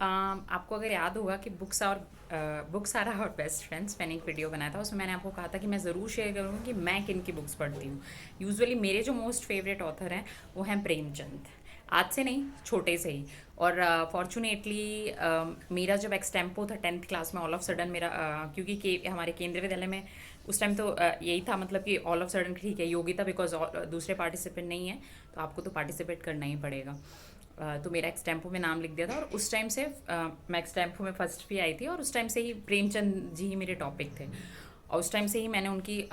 आपको अगर याद होगा कि books are our best friends, मैंने एक वीडियो बनाया था, उसमें मैंने आपको कहा था कि मैं ज़रूर शेयर करूँगी कि मैं किन की बुक्स पढ़ती हूँ। यूजुअली मेरे जो मोस्ट फेवरेट ऑथर हैं वो हैं प्रेमचंद। आज से नहीं, छोटे से ही। और फॉर्चुनेटली मेरा जब एक्सटेम्पो था 10th क्लास में, ऑल ऑफ सडन मेरा क्योंकि हमारे केंद्रीय विद्यालय में उस टाइम तो यही था, मतलब कि ऑल ऑफ सडन ठीक है योग्यता, बिकॉज दूसरे पार्टिसिपेंट नहीं है तो आपको तो पार्टिसिपेट करना ही पड़ेगा। तो मेरा एक्सटेम्पो में नाम लिख दिया था और उस टाइम से मैं एक्सटेम्पो में फर्स्ट भी आई थी, और उस टाइम से ही प्रेमचंद जी ही मेरे टॉपिक थे। और उस टाइम से ही मैंने उनकी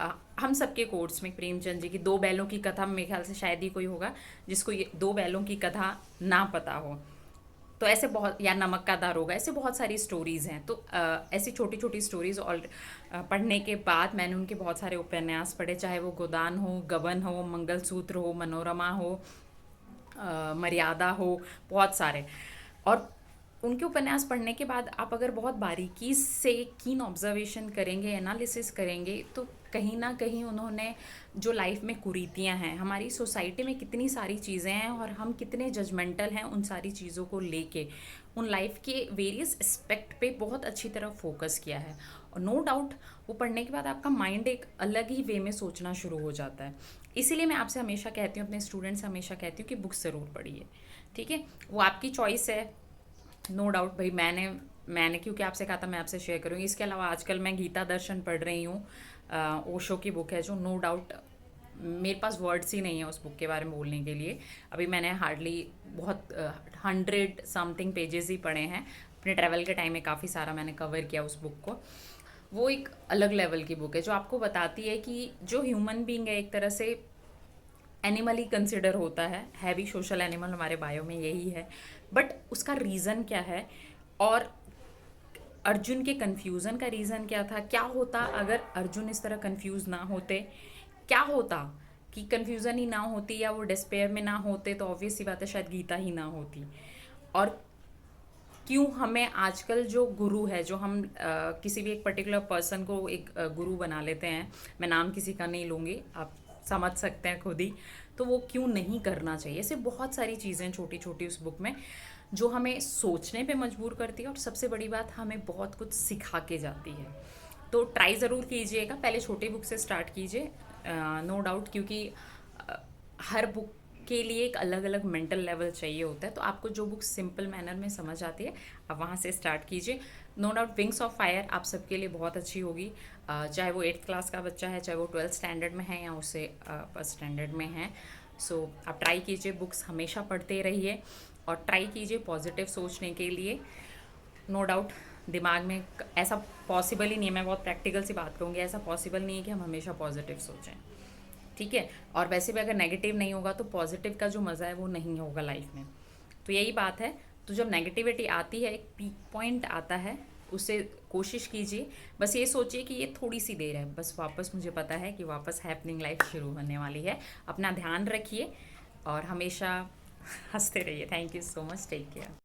हम सबके कोर्स में प्रेमचंद जी की दो बैलों की कथा, मेरे ख्याल से शायद ही कोई होगा जिसको ये दो बैलों की कथा ना पता हो। तो ऐसे बहुत, या नमक का दारोगा, ऐसे बहुत सारी स्टोरीज़ हैं। तो ऐसी छोटी छोटी स्टोरीज़ और पढ़ने के बाद मैंने उनके बहुत सारे उपन्यास पढ़े, चाहे वो गोदान हो, गबन हो, मंगलसूत्र हो, मनोरमा हो, मर्यादा हो, बहुत सारे। और उनके उपन्यास पढ़ने के बाद आप अगर बहुत बारीकी से कीन ऑब्जर्वेशन करेंगे, एनालिसिस करेंगे, तो कहीं ना कहीं उन्होंने जो लाइफ में कुरीतियां हैं, हमारी सोसाइटी में कितनी सारी चीज़ें हैं और हम कितने जजमेंटल हैं उन सारी चीज़ों को लेके, उन लाइफ के वेरियस एस्पेक्ट पे बहुत अच्छी तरह फोकस किया है। और नो डाउट वो पढ़ने के बाद आपका माइंड एक अलग ही वे में सोचना शुरू हो जाता है। इसीलिए मैं आपसे हमेशा कहती हूँ, अपने स्टूडेंट्स से हमेशा कहती हूँ कि बुक्स ज़रूर पढ़िए। ठीक है, वो आपकी चॉइस है। नो डाउट भाई, मैंने क्योंकि आपसे कहा था मैं आपसे शेयर करूँगी। इसके अलावा आजकल मैं गीता दर्शन पढ़ रही हूँ, ओशो की बुक है, जो नो डाउट मेरे पास वर्ड्स ही नहीं है उस बुक के बारे में बोलने के लिए। अभी मैंने हार्डली बहुत 100 समथिंग पेजेस ही पढ़े हैं। अपने ट्रैवल के टाइम में काफ़ी सारा मैंने कवर किया उस बुक को। वो एक अलग लेवल की बुक है जो आपको बताती है कि जो ह्यूमन बीइंग है एक तरह से एनिमल ही कंसिडर होता है भी सोशल एनिमल, हमारे बायो में यही है। बट उसका रीज़न क्या है, और अर्जुन के कन्फ्यूज़न का रीज़न क्या था, क्या होता अगर अर्जुन इस तरह कन्फ्यूज़ ना होते, क्या होता कि कन्फ्यूज़न ही ना होती या वो डिस्पेयर में ना होते, तो ऑब्वियस सी बात है शायद गीता ही ना होती। और क्यों हमें आजकल जो गुरु है, जो हम किसी भी एक पर्टिकुलर पर्सन को एक गुरु बना लेते हैं, मैं नाम किसी का नहीं लूँगी, आप समझ सकते हैं खुद ही, तो वो क्यों नहीं करना चाहिए। ऐसे बहुत सारी चीज़ें छोटी छोटी उस बुक में जो हमें सोचने पे मजबूर करती है, और सबसे बड़ी बात हमें बहुत कुछ सिखा के जाती है। तो ट्राई ज़रूर कीजिएगा, पहले छोटी बुक से स्टार्ट कीजिए, नो डाउट, क्योंकि अ, हर बुक के लिए एक अलग अलग मेंटल लेवल चाहिए होता है। तो आपको जो बुक सिंपल मैनर में समझ आती है आप वहाँ से स्टार्ट कीजिए। No doubt wings of fire आप सबके लिए बहुत अच्छी होगी, चाहे वो 8th क्लास का बच्चा है, चाहे वो 12th स्टैंडर्ड में है या उससे फर्स्ट स्टैंडर्ड में है। सो आप ट्राई कीजिए, बुक्स हमेशा पढ़ते रहिए और ट्राई कीजिए पॉजिटिव सोचने के लिए। नो डाउट दिमाग में ऐसा पॉसिबल ही नहीं है, मैं बहुत प्रैक्टिकल सी बात करूँगी, ऐसा पॉसिबल नहीं है कि हम हमेशा पॉजिटिव सोचें। ठीक है, और वैसे भी अगर नेगेटिव नहीं होगा तो पॉजिटिव का जो मज़ा है वो नहीं होगा लाइफ में। तो यही बात है। तो जब नेगेटिविटी आती है, एक पीक पॉइंट आता है, उसे कोशिश कीजिए, बस ये सोचिए कि ये थोड़ी सी देर है, बस वापस मुझे पता है कि वापस हैपनिंग लाइफ शुरू होने वाली है। अपना ध्यान रखिए और हमेशा हंसते रहिए। Thank you so much, take care.